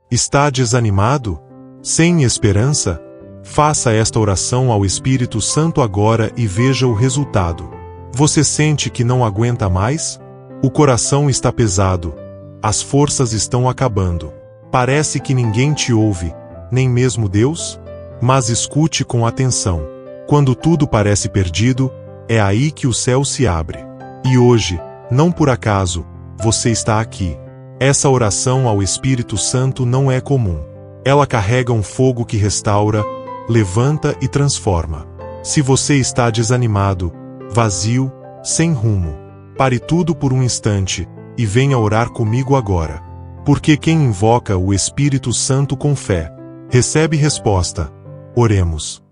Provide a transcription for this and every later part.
Está desanimado? Sem esperança? Faça esta oração ao Espírito Santo agora e veja o resultado. Você sente que não aguenta mais? O coração está pesado. As forças estão acabando. Parece que ninguém te ouve, nem mesmo Deus? Mas escute com atenção. Quando tudo parece perdido, é aí que o céu se abre. E hoje, não por acaso, você está aqui. Essa oração ao Espírito Santo não é comum. Ela carrega um fogo que restaura, levanta e transforma. Se você está desanimado, vazio, sem rumo, pare tudo por um instante e venha orar comigo agora. Porque quem invoca o Espírito Santo com fé, recebe resposta. Oremos.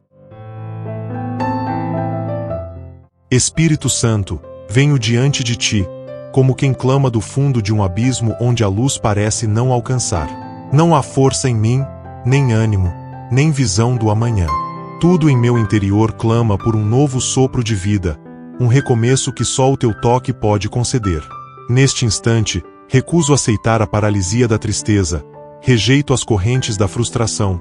Espírito Santo, venho diante de ti, como quem clama do fundo de um abismo onde a luz parece não alcançar. Não há força em mim, nem ânimo, nem visão do amanhã. Tudo em meu interior clama por um novo sopro de vida, um recomeço que só o teu toque pode conceder. Neste instante, recuso aceitar a paralisia da tristeza, rejeito as correntes da frustração,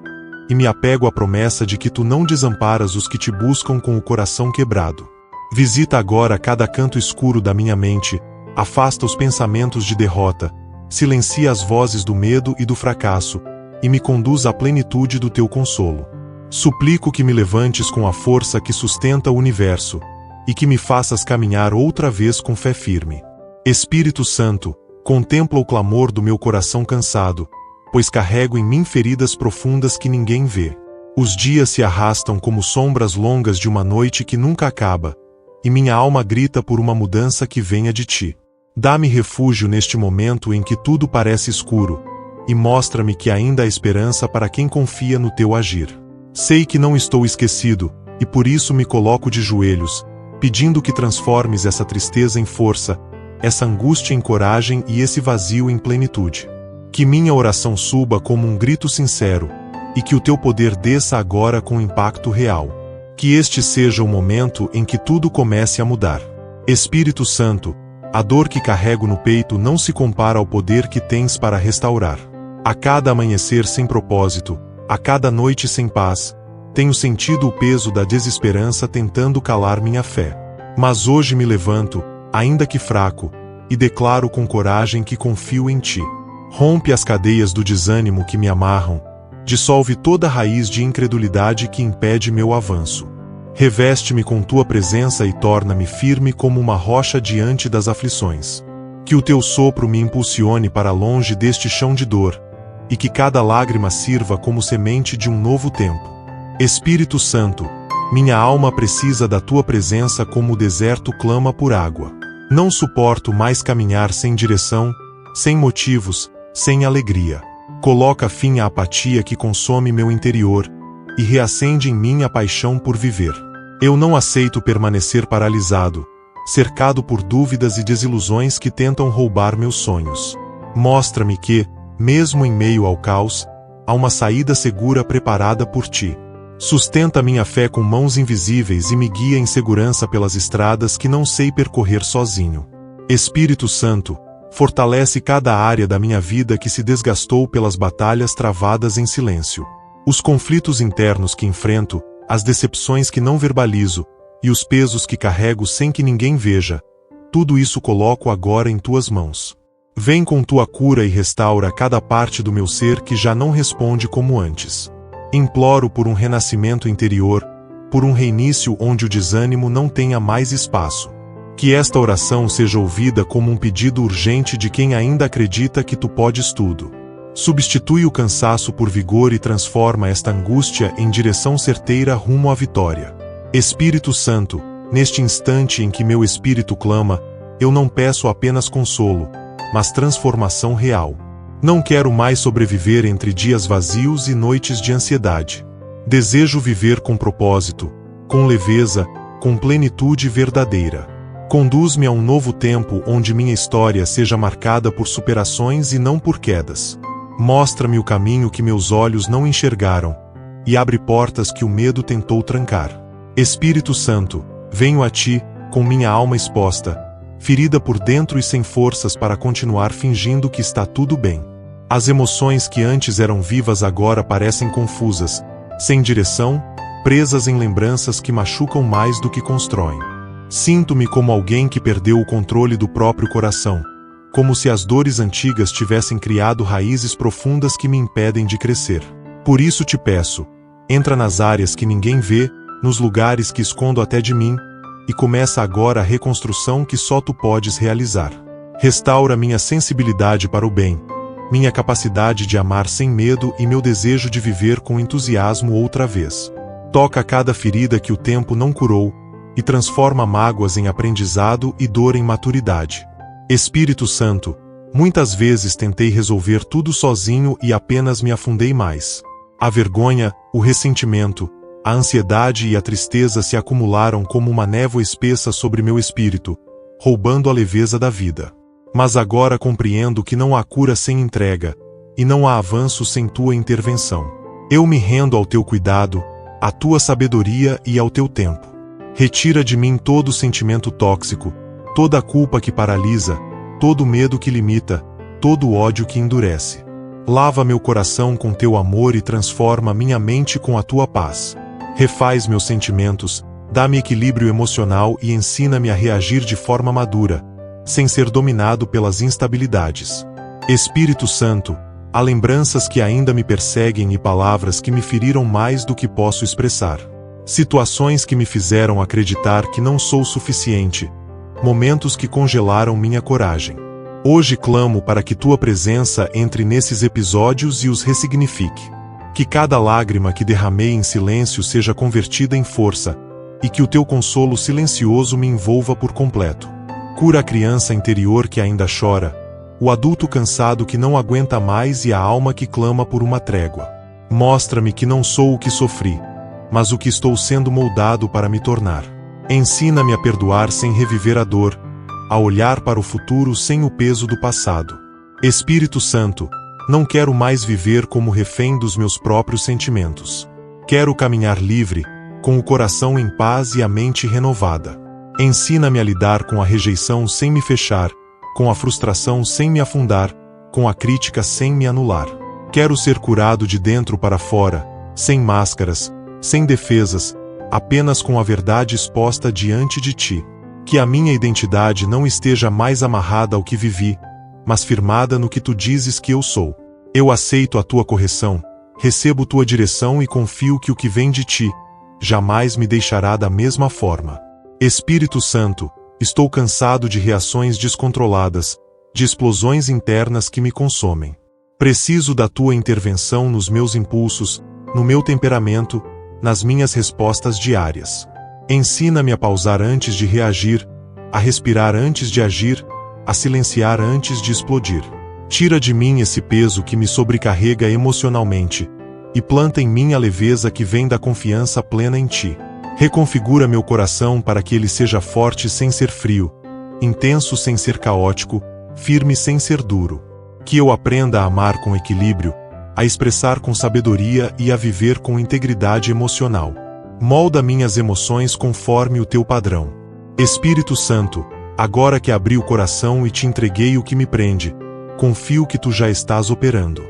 e me apego à promessa de que tu não desamparas os que te buscam com o coração quebrado. Visita agora cada canto escuro da minha mente, afasta os pensamentos de derrota, silencia as vozes do medo e do fracasso, e me conduz à plenitude do teu consolo. Suplico que me levantes com a força que sustenta o universo, e que me faças caminhar outra vez com fé firme. Espírito Santo, contempla o clamor do meu coração cansado, pois carrego em mim feridas profundas que ninguém vê. Os dias se arrastam como sombras longas de uma noite que nunca acaba, e minha alma grita por uma mudança que venha de ti. Dá-me refúgio neste momento em que tudo parece escuro, e mostra-me que ainda há esperança para quem confia no teu agir. Sei que não estou esquecido, e por isso me coloco de joelhos, pedindo que transformes essa tristeza em força, essa angústia em coragem e esse vazio em plenitude. Que minha oração suba como um grito sincero, e que o teu poder desça agora com impacto real. Que este seja o momento em que tudo comece a mudar. Espírito Santo, a dor que carrego no peito não se compara ao poder que tens para restaurar. A cada amanhecer sem propósito, a cada noite sem paz, tenho sentido o peso da desesperança tentando calar minha fé. Mas hoje me levanto, ainda que fraco, e declaro com coragem que confio em ti. Rompe as cadeias do desânimo que me amarram, dissolve toda a raiz de incredulidade que impede meu avanço. Reveste-me com tua presença e torna-me firme como uma rocha diante das aflições. Que o teu sopro me impulsione para longe deste chão de dor, e que cada lágrima sirva como semente de um novo tempo. Espírito Santo, minha alma precisa da tua presença como o deserto clama por água. Não suporto mais caminhar sem direção, sem motivos, sem alegria. Coloca fim à apatia que consome meu interior, e reacende em mim a paixão por viver. Eu não aceito permanecer paralisado, cercado por dúvidas e desilusões que tentam roubar meus sonhos. Mostra-me que, mesmo em meio ao caos, há uma saída segura preparada por ti. Sustenta minha fé com mãos invisíveis e me guia em segurança pelas estradas que não sei percorrer sozinho. Espírito Santo, fortalece cada área da minha vida que se desgastou pelas batalhas travadas em silêncio. Os conflitos internos que enfrento, as decepções que não verbalizo, e os pesos que carrego sem que ninguém veja, tudo isso coloco agora em tuas mãos. Vem com tua cura e restaura cada parte do meu ser que já não responde como antes. Imploro por um renascimento interior, por um reinício onde o desânimo não tenha mais espaço. Que esta oração seja ouvida como um pedido urgente de quem ainda acredita que tu podes tudo. Substitui o cansaço por vigor e transforma esta angústia em direção certeira rumo à vitória. Espírito Santo, neste instante em que meu espírito clama, eu não peço apenas consolo, mas transformação real. Não quero mais sobreviver entre dias vazios e noites de ansiedade. Desejo viver com propósito, com leveza, com plenitude verdadeira. Conduz-me a um novo tempo onde minha história seja marcada por superações e não por quedas. Mostra-me o caminho que meus olhos não enxergaram, e abre portas que o medo tentou trancar. Espírito Santo, venho a ti, com minha alma exposta, ferida por dentro e sem forças para continuar fingindo que está tudo bem. As emoções que antes eram vivas agora parecem confusas, sem direção, presas em lembranças que machucam mais do que constroem. Sinto-me como alguém que perdeu o controle do próprio coração, como se as dores antigas tivessem criado raízes profundas que me impedem de crescer. Por isso te peço, entra nas áreas que ninguém vê, nos lugares que escondo até de mim, e começa agora a reconstrução que só tu podes realizar. Restaura minha sensibilidade para o bem, minha capacidade de amar sem medo e meu desejo de viver com entusiasmo outra vez. Toca cada ferida que o tempo não curou e transforma mágoas em aprendizado e dor em maturidade. Espírito Santo, muitas vezes tentei resolver tudo sozinho e apenas me afundei mais. A vergonha, o ressentimento, a ansiedade e a tristeza se acumularam como uma névoa espessa sobre meu espírito, roubando a leveza da vida. Mas agora compreendo que não há cura sem entrega, e não há avanço sem tua intervenção. Eu me rendo ao teu cuidado, à tua sabedoria e ao teu tempo. Retira de mim todo sentimento tóxico, toda culpa que paralisa, todo medo que limita, todo ódio que endurece. Lava meu coração com teu amor e transforma minha mente com a tua paz. Refaz meus sentimentos, dá-me equilíbrio emocional e ensina-me a reagir de forma madura, sem ser dominado pelas instabilidades. Espírito Santo, há lembranças que ainda me perseguem e palavras que me feriram mais do que posso expressar. Situações que me fizeram acreditar que não sou suficiente, momentos que congelaram minha coragem. Hoje clamo para que tua presença entre nesses episódios e os ressignifique. Que cada lágrima que derramei em silêncio seja convertida em força, e que o teu consolo silencioso me envolva por completo. Cura a criança interior que ainda chora, o adulto cansado que não aguenta mais e a alma que clama por uma trégua. Mostra-me que não sou o que sofri, mas o que estou sendo moldado para me tornar. Ensina-me a perdoar sem reviver a dor, a olhar para o futuro sem o peso do passado. Espírito Santo, não quero mais viver como refém dos meus próprios sentimentos. Quero caminhar livre, com o coração em paz e a mente renovada. Ensina-me a lidar com a rejeição sem me fechar, com a frustração sem me afundar, com a crítica sem me anular. Quero ser curado de dentro para fora, sem máscaras, sem defesas, apenas com a verdade exposta diante de ti. Que a minha identidade não esteja mais amarrada ao que vivi, mas firmada no que tu dizes que eu sou. Eu aceito a tua correção, recebo tua direção e confio que o que vem de ti jamais me deixará da mesma forma. Espírito Santo, estou cansado de reações descontroladas, de explosões internas que me consomem. Preciso da tua intervenção nos meus impulsos, no meu temperamento, nas minhas respostas diárias. Ensina-me a pausar antes de reagir, a respirar antes de agir, a silenciar antes de explodir. Tira de mim esse peso que me sobrecarrega emocionalmente, e planta em mim a leveza que vem da confiança plena em ti. Reconfigura meu coração para que ele seja forte sem ser frio, intenso sem ser caótico, firme sem ser duro. Que eu aprenda a amar com equilíbrio, a expressar com sabedoria e a viver com integridade emocional. Molda minhas emoções conforme o teu padrão. Espírito Santo, agora que abri o coração e te entreguei o que me prende, confio que tu já estás operando.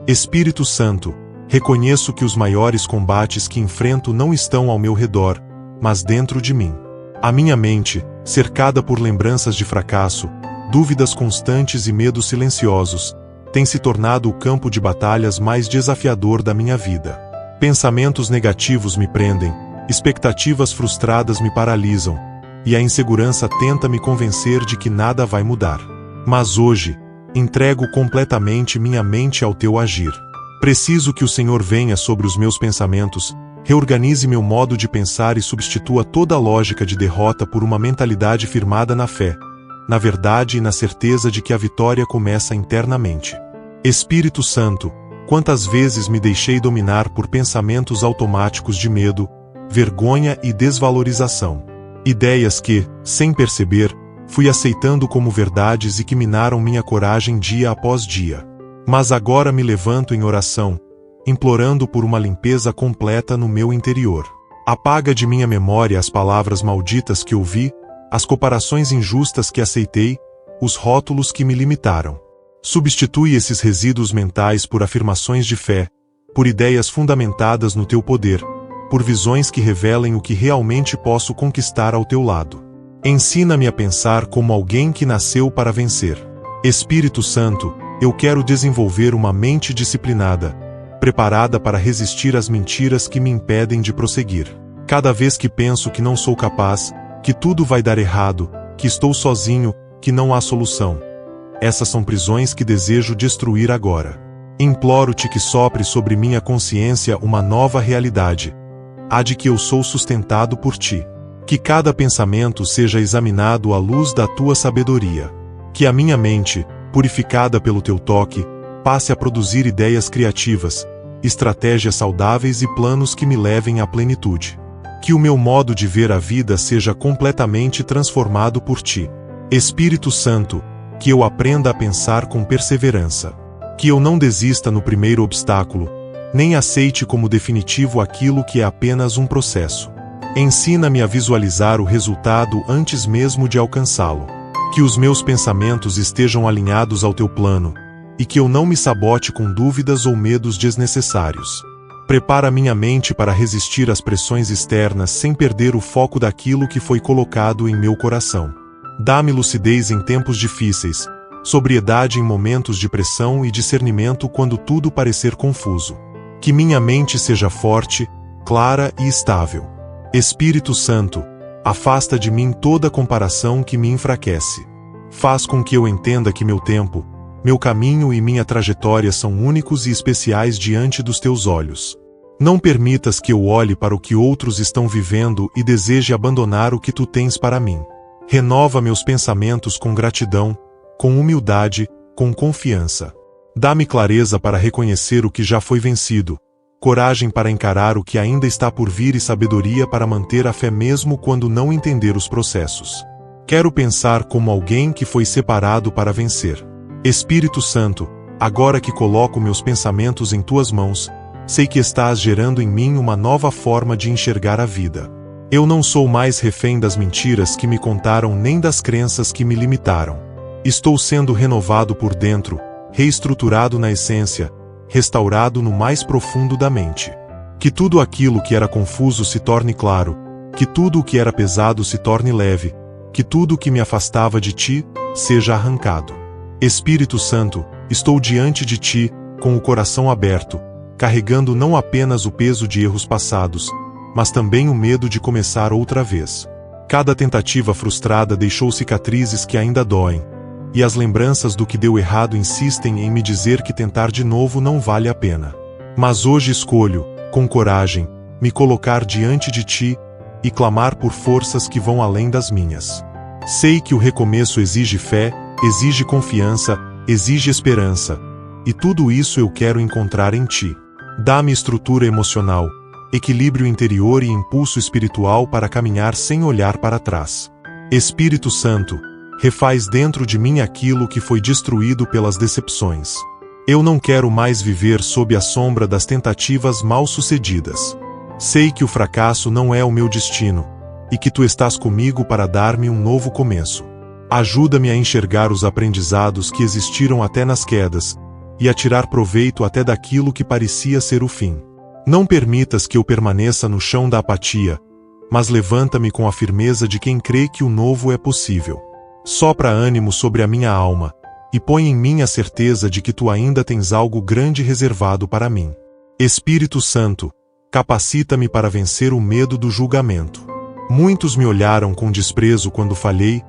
Espírito Santo, reconheço que os maiores combates que enfrento não estão ao meu redor, mas dentro de mim. A minha mente, cercada por lembranças de fracasso, dúvidas constantes e medos silenciosos, tem se tornado o campo de batalhas mais desafiador da minha vida. Pensamentos negativos me prendem, expectativas frustradas me paralisam, e a insegurança tenta me convencer de que nada vai mudar. Mas hoje, entrego completamente minha mente ao teu agir. Preciso que o Senhor venha sobre os meus pensamentos, reorganize meu modo de pensar e substitua toda a lógica de derrota por uma mentalidade firmada na fé, na verdade e na certeza de que a vitória começa internamente. Espírito Santo, quantas vezes me deixei dominar por pensamentos automáticos de medo, vergonha e desvalorização. Ideias que, sem perceber, fui aceitando como verdades e que minaram minha coragem dia após dia. Mas agora me levanto em oração, implorando por uma limpeza completa no meu interior. Apaga de minha memória as palavras malditas que ouvi, as comparações injustas que aceitei, os rótulos que me limitaram. Substitui esses resíduos mentais por afirmações de fé, por ideias fundamentadas no teu poder, por visões que revelem o que realmente posso conquistar ao teu lado. Ensina-me a pensar como alguém que nasceu para vencer. Espírito Santo, eu quero desenvolver uma mente disciplinada, preparada para resistir às mentiras que me impedem de prosseguir. Cada vez que penso que não sou capaz, que tudo vai dar errado, que estou sozinho, que não há solução. Essas são prisões que desejo destruir agora. Imploro-te que sopre sobre minha consciência uma nova realidade, a de que eu sou sustentado por ti. Que cada pensamento seja examinado à luz da tua sabedoria. Que a minha mente, purificada pelo teu toque, passe a produzir ideias criativas, estratégias saudáveis e planos que me levem à plenitude. Que o meu modo de ver a vida seja completamente transformado por ti. Espírito Santo, que eu aprenda a pensar com perseverança. Que eu não desista no primeiro obstáculo, nem aceite como definitivo aquilo que é apenas um processo. Ensina-me a visualizar o resultado antes mesmo de alcançá-lo. Que os meus pensamentos estejam alinhados ao teu plano, e que eu não me sabote com dúvidas ou medos desnecessários. Prepara minha mente para resistir às pressões externas sem perder o foco daquilo que foi colocado em meu coração. Dá-me lucidez em tempos difíceis, sobriedade em momentos de pressão e discernimento quando tudo parecer confuso. Que minha mente seja forte, clara e estável. Espírito Santo, afasta de mim toda comparação que me enfraquece. Faz com que eu entenda que meu tempo, meu caminho e minha trajetória são únicos e especiais diante dos teus olhos. Não permitas que eu olhe para o que outros estão vivendo e deseje abandonar o que tu tens para mim. Renova meus pensamentos com gratidão, com humildade, com confiança. Dá-me clareza para reconhecer o que já foi vencido, coragem para encarar o que ainda está por vir e sabedoria para manter a fé mesmo quando não entender os processos. Quero pensar como alguém que foi separado para vencer. Espírito Santo, agora que coloco meus pensamentos em tuas mãos, sei que estás gerando em mim uma nova forma de enxergar a vida. Eu não sou mais refém das mentiras que me contaram nem das crenças que me limitaram. Estou sendo renovado por dentro, reestruturado na essência, restaurado no mais profundo da mente. Que tudo aquilo que era confuso se torne claro, que tudo o que era pesado se torne leve, que tudo o que me afastava de ti seja arrancado. Espírito Santo, estou diante de ti, com o coração aberto, carregando não apenas o peso de erros passados, mas também o medo de começar outra vez. Cada tentativa frustrada deixou cicatrizes que ainda doem, e as lembranças do que deu errado insistem em me dizer que tentar de novo não vale a pena. Mas hoje escolho, com coragem, me colocar diante de ti e clamar por forças que vão além das minhas. Sei que o recomeço exige fé, exige confiança, exige esperança, e tudo isso eu quero encontrar em ti. Dá-me estrutura emocional, equilíbrio interior e impulso espiritual para caminhar sem olhar para trás. Espírito Santo, refaz dentro de mim aquilo que foi destruído pelas decepções. Eu não quero mais viver sob a sombra das tentativas mal-sucedidas. Sei que o fracasso não é o meu destino, e que tu estás comigo para dar-me um novo começo. Ajuda-me a enxergar os aprendizados que existiram até nas quedas, e a tirar proveito até daquilo que parecia ser o fim. Não permitas que eu permaneça no chão da apatia, mas levanta-me com a firmeza de quem crê que o novo é possível. Sopra ânimo sobre a minha alma, e põe em mim a certeza de que tu ainda tens algo grande reservado para mim. Espírito Santo, capacita-me para vencer o medo do julgamento. Muitos me olharam com desprezo quando falhei,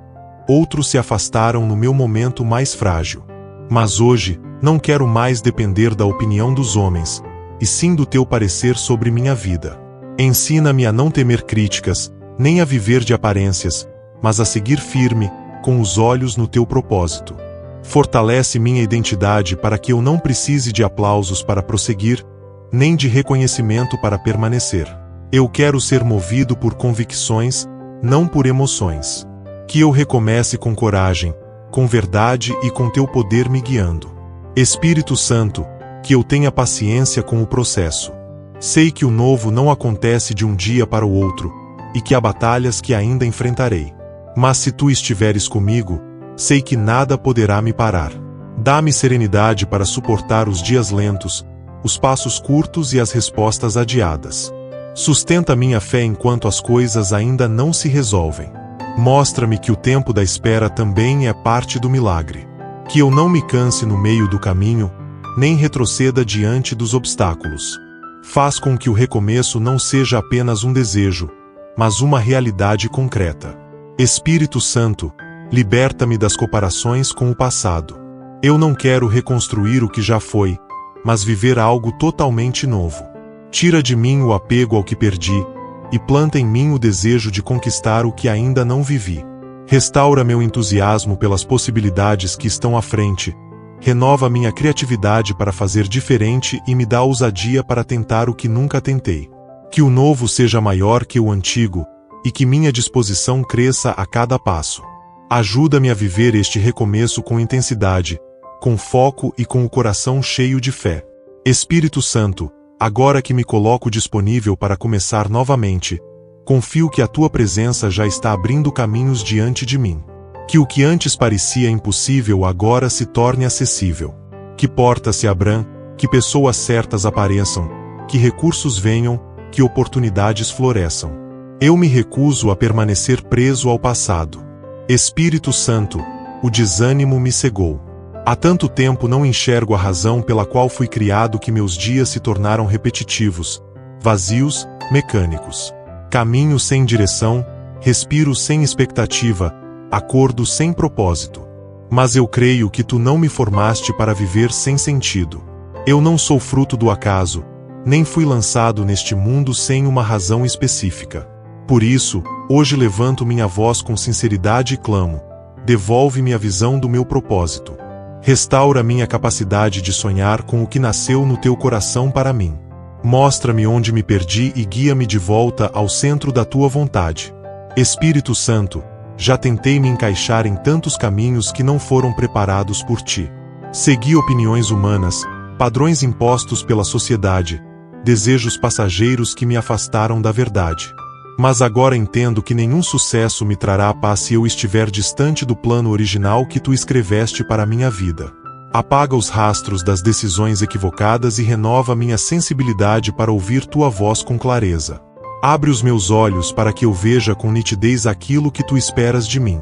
outros se afastaram no meu momento mais frágil. Mas hoje, não quero mais depender da opinião dos homens, e sim do teu parecer sobre minha vida. Ensina-me a não temer críticas, nem a viver de aparências, mas a seguir firme, com os olhos no teu propósito. Fortalece minha identidade para que eu não precise de aplausos para prosseguir, nem de reconhecimento para permanecer. Eu quero ser movido por convicções, não por emoções. Que eu recomece com coragem, com verdade e com teu poder me guiando. Espírito Santo, que eu tenha paciência com o processo. Sei que o novo não acontece de um dia para o outro, e que há batalhas que ainda enfrentarei. Mas se tu estiveres comigo, sei que nada poderá me parar. Dá-me serenidade para suportar os dias lentos, os passos curtos e as respostas adiadas. Sustenta minha fé enquanto as coisas ainda não se resolvem. Mostra-me que o tempo da espera também é parte do milagre. Que eu não me canse no meio do caminho, nem retroceda diante dos obstáculos. Faz com que o recomeço não seja apenas um desejo, mas uma realidade concreta. Espírito Santo, liberta-me das comparações com o passado. Eu não quero reconstruir o que já foi, mas viver algo totalmente novo. Tira de mim o apego ao que perdi, e planta em mim o desejo de conquistar o que ainda não vivi. Restaura meu entusiasmo pelas possibilidades que estão à frente, renova minha criatividade para fazer diferente e me dá ousadia para tentar o que nunca tentei. Que o novo seja maior que o antigo, e que minha disposição cresça a cada passo. Ajuda-me a viver este recomeço com intensidade, com foco e com o coração cheio de fé. Espírito Santo, agora que me coloco disponível para começar novamente, confio que a tua presença já está abrindo caminhos diante de mim. Que o que antes parecia impossível agora se torne acessível. Que portas se abram, que pessoas certas apareçam, que recursos venham, que oportunidades floresçam. Eu me recuso a permanecer preso ao passado. Espírito Santo, o desânimo me cegou. Há tanto tempo não enxergo a razão pela qual fui criado que meus dias se tornaram repetitivos, vazios, mecânicos. Caminho sem direção, respiro sem expectativa, acordo sem propósito. Mas eu creio que tu não me formaste para viver sem sentido. Eu não sou fruto do acaso, nem fui lançado neste mundo sem uma razão específica. Por isso, hoje levanto minha voz com sinceridade e clamo: devolve-me a visão do meu propósito. Restaura minha capacidade de sonhar com o que nasceu no teu coração para mim. Mostra-me onde me perdi e guia-me de volta ao centro da tua vontade. Espírito Santo, já tentei me encaixar em tantos caminhos que não foram preparados por ti. Segui opiniões humanas, padrões impostos pela sociedade, desejos passageiros que me afastaram da verdade. Mas agora entendo que nenhum sucesso me trará paz se eu estiver distante do plano original que tu escreveste para a minha vida. Apaga os rastros das decisões equivocadas e renova minha sensibilidade para ouvir tua voz com clareza. Abre os meus olhos para que eu veja com nitidez aquilo que tu esperas de mim.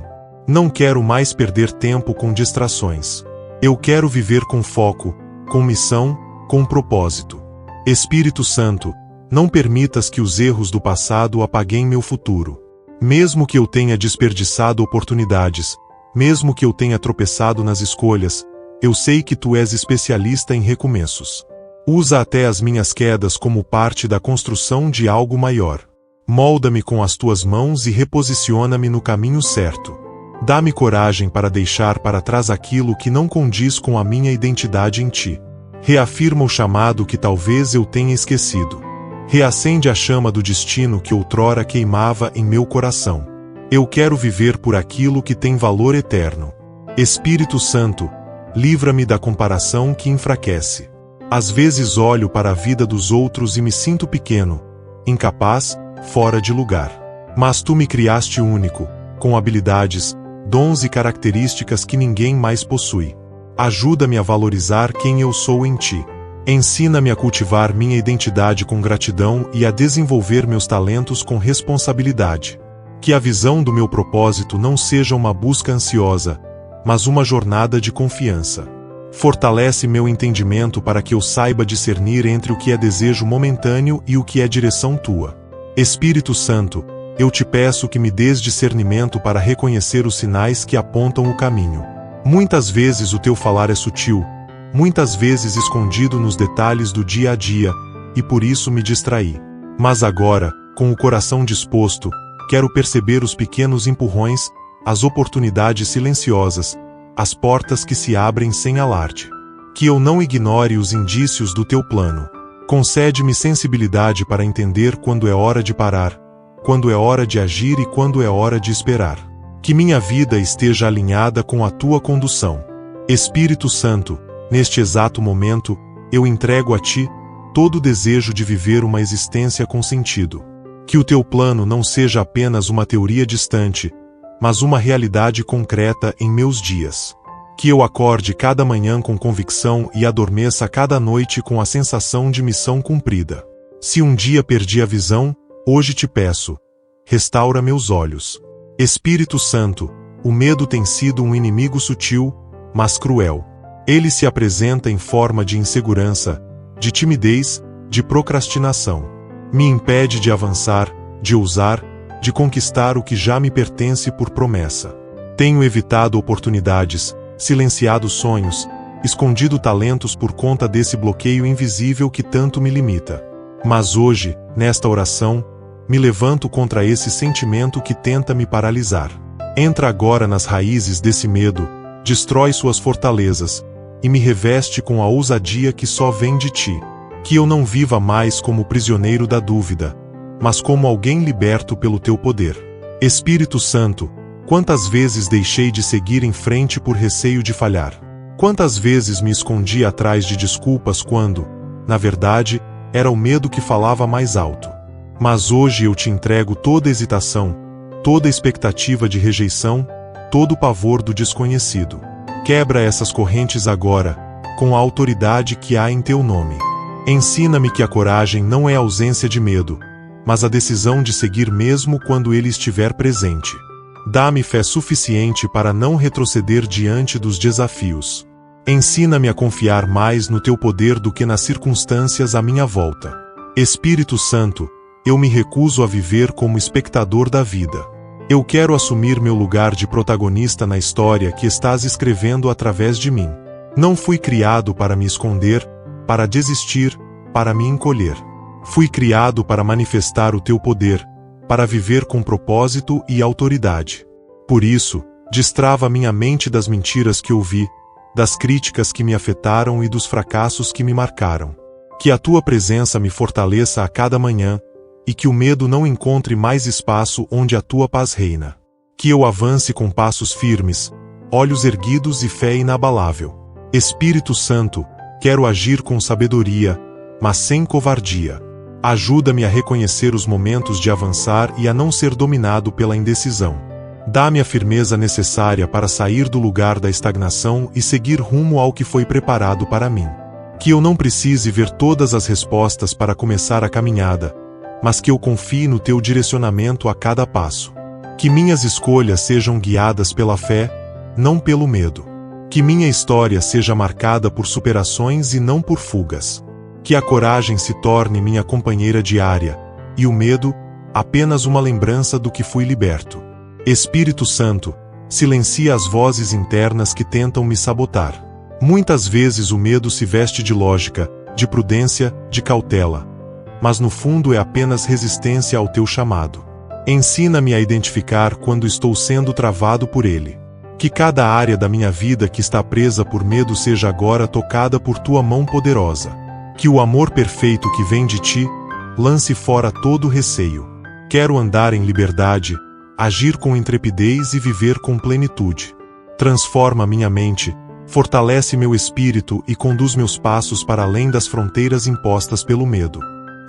Não quero mais perder tempo com distrações. Eu quero viver com foco, com missão, com propósito. Espírito Santo, não permitas que os erros do passado apaguem meu futuro. Mesmo que eu tenha desperdiçado oportunidades, mesmo que eu tenha tropeçado nas escolhas, eu sei que tu és especialista em recomeços. Usa até as minhas quedas como parte da construção de algo maior. Molda-me com as tuas mãos e reposiciona-me no caminho certo. Dá-me coragem para deixar para trás aquilo que não condiz com a minha identidade em ti. Reafirma o chamado que talvez eu tenha esquecido. Reacende a chama do destino que outrora queimava em meu coração. Eu quero viver por aquilo que tem valor eterno. Espírito Santo, livra-me da comparação que enfraquece. Às vezes olho para a vida dos outros e me sinto pequeno, incapaz, fora de lugar. Mas tu me criaste único, com habilidades, dons e características que ninguém mais possui. Ajuda-me a valorizar quem eu sou em ti. Ensina-me a cultivar minha identidade com gratidão e a desenvolver meus talentos com responsabilidade. Que a visão do meu propósito não seja uma busca ansiosa, mas uma jornada de confiança. Fortalece meu entendimento para que eu saiba discernir entre o que é desejo momentâneo e o que é direção tua. Espírito Santo, eu te peço que me dês discernimento para reconhecer os sinais que apontam o caminho. Muitas vezes o teu falar é sutil, muitas vezes escondido nos detalhes do dia a dia, e por isso me distraí. Mas agora, com o coração disposto, quero perceber os pequenos empurrões, as oportunidades silenciosas, as portas que se abrem sem alarde. Que eu não ignore os indícios do teu plano. Concede-me sensibilidade para entender quando é hora de parar, quando é hora de agir e quando é hora de esperar. Que minha vida esteja alinhada com a tua condução. Espírito Santo, neste exato momento, eu entrego a ti todo o desejo de viver uma existência com sentido. Que o teu plano não seja apenas uma teoria distante, mas uma realidade concreta em meus dias. Que eu acorde cada manhã com convicção e adormeça cada noite com a sensação de missão cumprida. Se um dia perdi a visão, hoje te peço, restaura meus olhos. Espírito Santo, o medo tem sido um inimigo sutil, mas cruel. Ele se apresenta em forma de insegurança, de timidez, de procrastinação. Me impede de avançar, de ousar, de conquistar o que já me pertence por promessa. Tenho evitado oportunidades, silenciado sonhos, escondido talentos por conta desse bloqueio invisível que tanto me limita. Mas hoje, nesta oração, me levanto contra esse sentimento que tenta me paralisar. Entra agora nas raízes desse medo, destrói suas fortalezas, e me reveste com a ousadia que só vem de ti. Que eu não viva mais como prisioneiro da dúvida, mas como alguém liberto pelo teu poder. Espírito Santo, quantas vezes deixei de seguir em frente por receio de falhar? Quantas vezes me escondi atrás de desculpas quando, na verdade, era o medo que falava mais alto? Mas hoje eu te entrego toda hesitação, toda expectativa de rejeição, todo o pavor do desconhecido. Quebra essas correntes agora, com a autoridade que há em teu nome. Ensina-me que a coragem não é ausência de medo, mas a decisão de seguir mesmo quando ele estiver presente. Dá-me fé suficiente para não retroceder diante dos desafios. Ensina-me a confiar mais no teu poder do que nas circunstâncias à minha volta. Espírito Santo, eu me recuso a viver como espectador da vida. Eu quero assumir meu lugar de protagonista na história que estás escrevendo através de mim. Não fui criado para me esconder, para desistir, para me encolher. Fui criado para manifestar o teu poder, para viver com propósito e autoridade. Por isso, destrava minha mente das mentiras que ouvi, das críticas que me afetaram e dos fracassos que me marcaram. Que a tua presença me fortaleça a cada manhã, e que o medo não encontre mais espaço onde a tua paz reina. Que eu avance com passos firmes, olhos erguidos e fé inabalável. Espírito Santo, quero agir com sabedoria, mas sem covardia. Ajuda-me a reconhecer os momentos de avançar e a não ser dominado pela indecisão. Dá-me a firmeza necessária para sair do lugar da estagnação e seguir rumo ao que foi preparado para mim. Que eu não precise ver todas as respostas para começar a caminhada, mas que eu confie no teu direcionamento a cada passo. Que minhas escolhas sejam guiadas pela fé, não pelo medo. Que minha história seja marcada por superações e não por fugas. Que a coragem se torne minha companheira diária, e o medo, apenas uma lembrança do que fui liberto. Espírito Santo, silencia as vozes internas que tentam me sabotar. Muitas vezes o medo se veste de lógica, de prudência, de cautela. Mas no fundo é apenas resistência ao teu chamado. Ensina-me a identificar quando estou sendo travado por ele. Que cada área da minha vida que está presa por medo seja agora tocada por tua mão poderosa. Que o amor perfeito que vem de ti, lance fora todo receio. Quero andar em liberdade, agir com intrepidez e viver com plenitude. Transforma minha mente, fortalece meu espírito e conduz meus passos para além das fronteiras impostas pelo medo.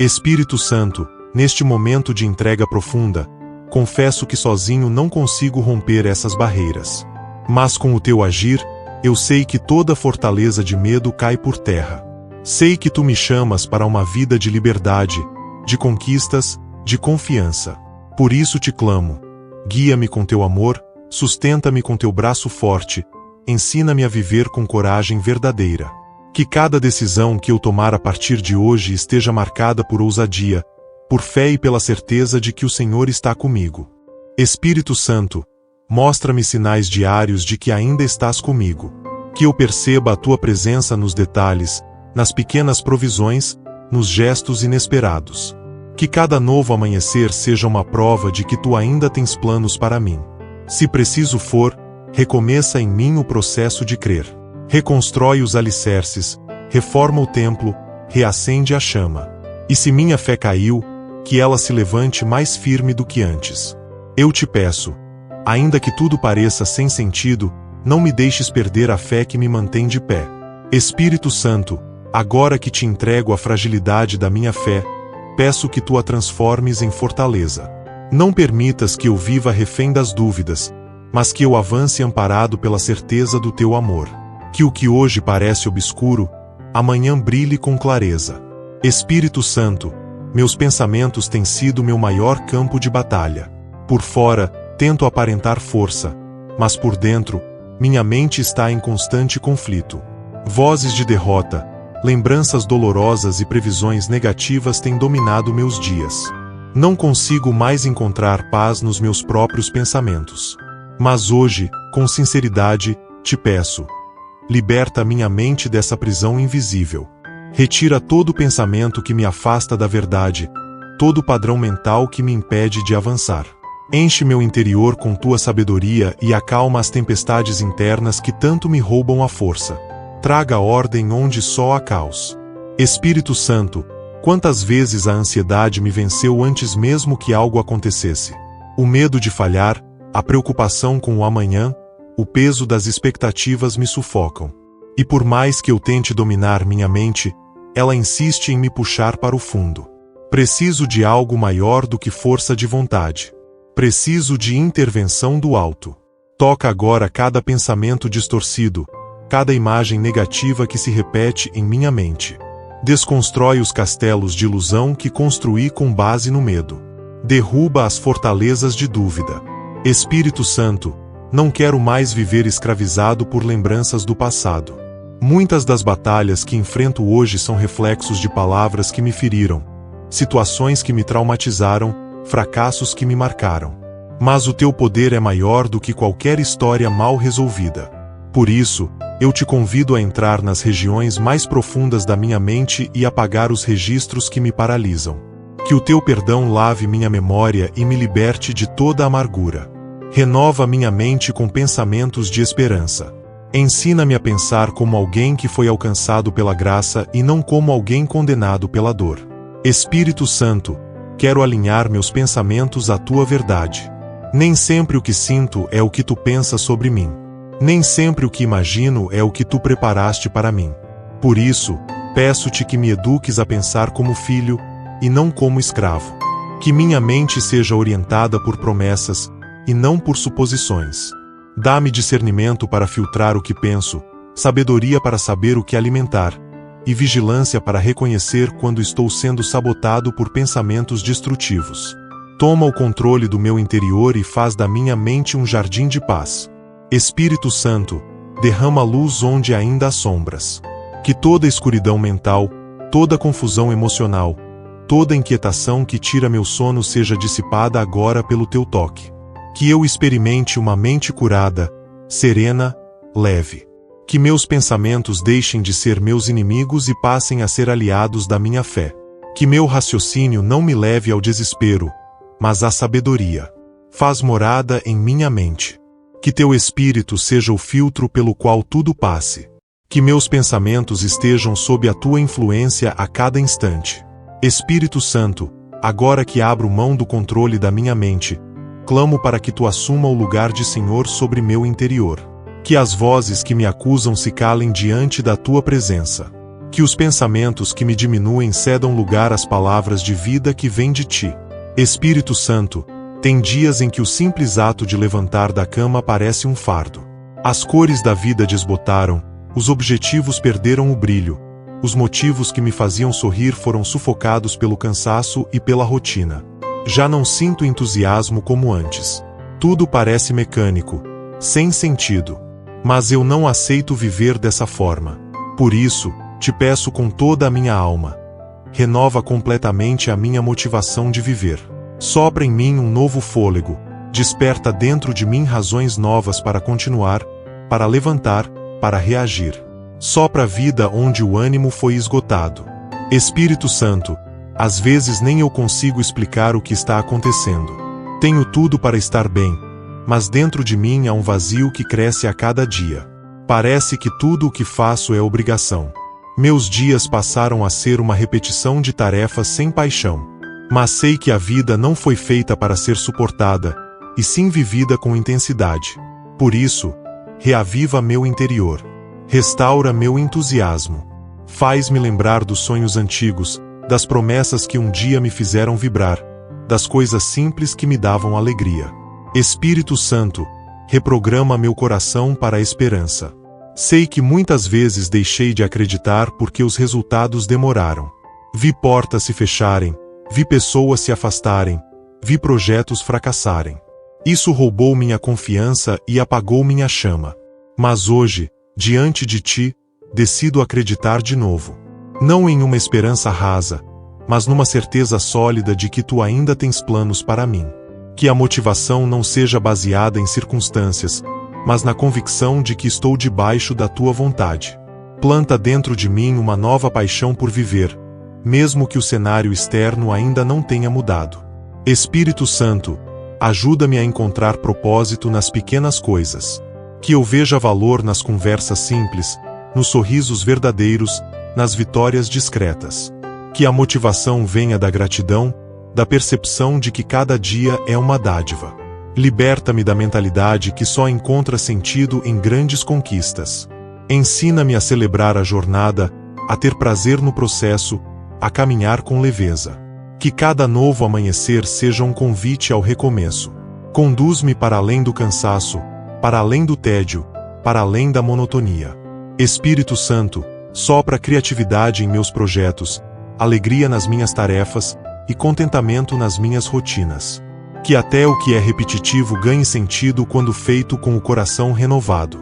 Espírito Santo, neste momento de entrega profunda, confesso que sozinho não consigo romper essas barreiras. Mas com o teu agir, eu sei que toda fortaleza de medo cai por terra. Sei que tu me chamas para uma vida de liberdade, de conquistas, de confiança. Por isso te clamo. Guia-me com teu amor, sustenta-me com teu braço forte, ensina-me a viver com coragem verdadeira. Que cada decisão que eu tomar a partir de hoje esteja marcada por ousadia, por fé e pela certeza de que o Senhor está comigo. Espírito Santo, mostra-me sinais diários de que ainda estás comigo. Que eu perceba a tua presença nos detalhes, nas pequenas provisões, nos gestos inesperados. Que cada novo amanhecer seja uma prova de que tu ainda tens planos para mim. Se preciso for, recomeça em mim o processo de crer. Reconstrói os alicerces, reforma o templo, reacende a chama. E se minha fé caiu, que ela se levante mais firme do que antes. Eu te peço, ainda que tudo pareça sem sentido, não me deixes perder a fé que me mantém de pé. Espírito Santo, agora que te entrego a fragilidade da minha fé, peço que tu a transformes em fortaleza. Não permitas que eu viva refém das dúvidas, mas que eu avance amparado pela certeza do teu amor. Que o que hoje parece obscuro, amanhã brilhe com clareza. Espírito Santo, meus pensamentos têm sido meu maior campo de batalha. Por fora, tento aparentar força, mas por dentro, minha mente está em constante conflito. Vozes de derrota, lembranças dolorosas e previsões negativas têm dominado meus dias. Não consigo mais encontrar paz nos meus próprios pensamentos. Mas hoje, com sinceridade, te peço: liberta minha mente dessa prisão invisível. Retira todo pensamento que me afasta da verdade, todo padrão mental que me impede de avançar. Enche meu interior com tua sabedoria e acalma as tempestades internas que tanto me roubam a força. Traga ordem onde só há caos. Espírito Santo, quantas vezes a ansiedade me venceu antes mesmo que algo acontecesse. O medo de falhar, a preocupação com o amanhã, o peso das expectativas me sufocam. E por mais que eu tente dominar minha mente, ela insiste em me puxar para o fundo. Preciso de algo maior do que força de vontade. Preciso de intervenção do alto. Toca agora cada pensamento distorcido, cada imagem negativa que se repete em minha mente. Desconstrói os castelos de ilusão que construí com base no medo. Derruba as fortalezas de dúvida. Espírito Santo, não quero mais viver escravizado por lembranças do passado. Muitas das batalhas que enfrento hoje são reflexos de palavras que me feriram, situações que me traumatizaram, fracassos que me marcaram. Mas o teu poder é maior do que qualquer história mal resolvida. Por isso, eu te convido a entrar nas regiões mais profundas da minha mente e apagar os registros que me paralisam. Que o teu perdão lave minha memória e me liberte de toda amargura. Renova minha mente com pensamentos de esperança. Ensina-me a pensar como alguém que foi alcançado pela graça e não como alguém condenado pela dor. Espírito Santo, quero alinhar meus pensamentos à tua verdade. Nem sempre o que sinto é o que tu pensas sobre mim. Nem sempre o que imagino é o que tu preparaste para mim. Por isso, peço-te que me eduques a pensar como filho e não como escravo. Que minha mente seja orientada por promessas e não por suposições. Dá-me discernimento para filtrar o que penso, sabedoria para saber o que alimentar, e vigilância para reconhecer quando estou sendo sabotado por pensamentos destrutivos. Toma o controle do meu interior e faz da minha mente um jardim de paz. Espírito Santo, derrama luz onde ainda há sombras. Que toda escuridão mental, toda confusão emocional, toda inquietação que tira meu sono seja dissipada agora pelo teu toque. Que eu experimente uma mente curada, serena, leve. Que meus pensamentos deixem de ser meus inimigos e passem a ser aliados da minha fé. Que meu raciocínio não me leve ao desespero, mas à sabedoria. Faz morada em minha mente. Que teu Espírito seja o filtro pelo qual tudo passe. Que meus pensamentos estejam sob a tua influência a cada instante. Espírito Santo, agora que abro mão do controle da minha mente, clamo para que tu assuma o lugar de Senhor sobre meu interior. Que as vozes que me acusam se calem diante da tua presença. Que os pensamentos que me diminuem cedam lugar às palavras de vida que vêm de ti. Espírito Santo, tem dias em que o simples ato de levantar da cama parece um fardo. As cores da vida desbotaram, os objetivos perderam o brilho, os motivos que me faziam sorrir foram sufocados pelo cansaço e pela rotina. Já não sinto entusiasmo como antes. Tudo parece mecânico, sem sentido. Mas eu não aceito viver dessa forma. Por isso, te peço com toda a minha alma. Renova completamente a minha motivação de viver. Sopra em mim um novo fôlego. Desperta dentro de mim razões novas para continuar, para levantar, para reagir. Sopra vida onde o ânimo foi esgotado. Espírito Santo, às vezes nem eu consigo explicar o que está acontecendo. Tenho tudo para estar bem, mas dentro de mim há um vazio que cresce a cada dia. Parece que tudo o que faço é obrigação. Meus dias passaram a ser uma repetição de tarefas sem paixão. Mas sei que a vida não foi feita para ser suportada, e sim vivida com intensidade. Por isso, reaviva meu interior. Restaura meu entusiasmo. Faz-me lembrar dos sonhos antigos, das promessas que um dia me fizeram vibrar, das coisas simples que me davam alegria. Espírito Santo, reprograma meu coração para a esperança. Sei que muitas vezes deixei de acreditar porque os resultados demoraram. Vi portas se fecharem, vi pessoas se afastarem, vi projetos fracassarem. Isso roubou minha confiança e apagou minha chama. Mas hoje, diante de ti, decido acreditar de novo. Não em uma esperança rasa, mas numa certeza sólida de que tu ainda tens planos para mim. Que a motivação não seja baseada em circunstâncias, mas na convicção de que estou debaixo da tua vontade. Planta dentro de mim uma nova paixão por viver, mesmo que o cenário externo ainda não tenha mudado. Espírito Santo, ajuda-me a encontrar propósito nas pequenas coisas. Que eu veja valor nas conversas simples, nos sorrisos verdadeiros, nas vitórias discretas. Que a motivação venha da gratidão, da percepção de que cada dia é uma dádiva. Liberta-me da mentalidade que só encontra sentido em grandes conquistas. Ensina-me a celebrar a jornada, a ter prazer no processo, a caminhar com leveza. Que cada novo amanhecer seja um convite ao recomeço. Conduz-me para além do cansaço, para além do tédio, para além da monotonia. Espírito Santo, sopra criatividade em meus projetos, alegria nas minhas tarefas e contentamento nas minhas rotinas. Que até o que é repetitivo ganhe sentido quando feito com o coração renovado.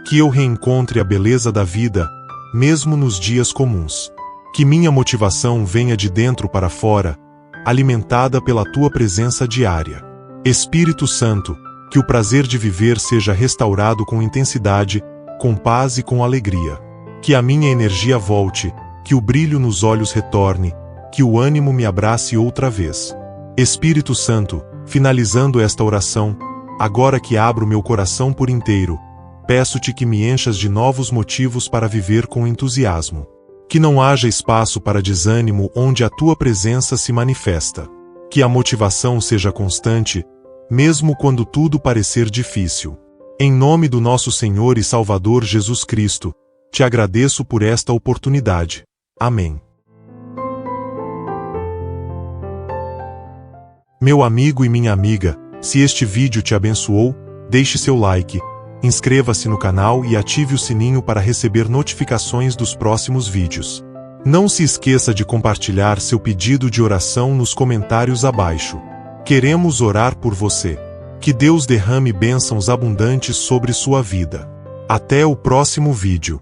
Que eu reencontre a beleza da vida, mesmo nos dias comuns. Que minha motivação venha de dentro para fora, alimentada pela tua presença diária. Espírito Santo, que o prazer de viver seja restaurado com intensidade, com paz e com alegria. Que a minha energia volte, que o brilho nos olhos retorne, que o ânimo me abrace outra vez. Espírito Santo, finalizando esta oração, agora que abro meu coração por inteiro, peço-te que me enchas de novos motivos para viver com entusiasmo. Que não haja espaço para desânimo onde a tua presença se manifesta. Que a motivação seja constante, mesmo quando tudo parecer difícil. Em nome do nosso Senhor e Salvador Jesus Cristo, te agradeço por esta oportunidade. Amém. Meu amigo e minha amiga, se este vídeo te abençoou, deixe seu like, inscreva-se no canal e ative o sininho para receber notificações dos próximos vídeos. Não se esqueça de compartilhar seu pedido de oração nos comentários abaixo. Queremos orar por você. Que Deus derrame bênçãos abundantes sobre sua vida. Até o próximo vídeo.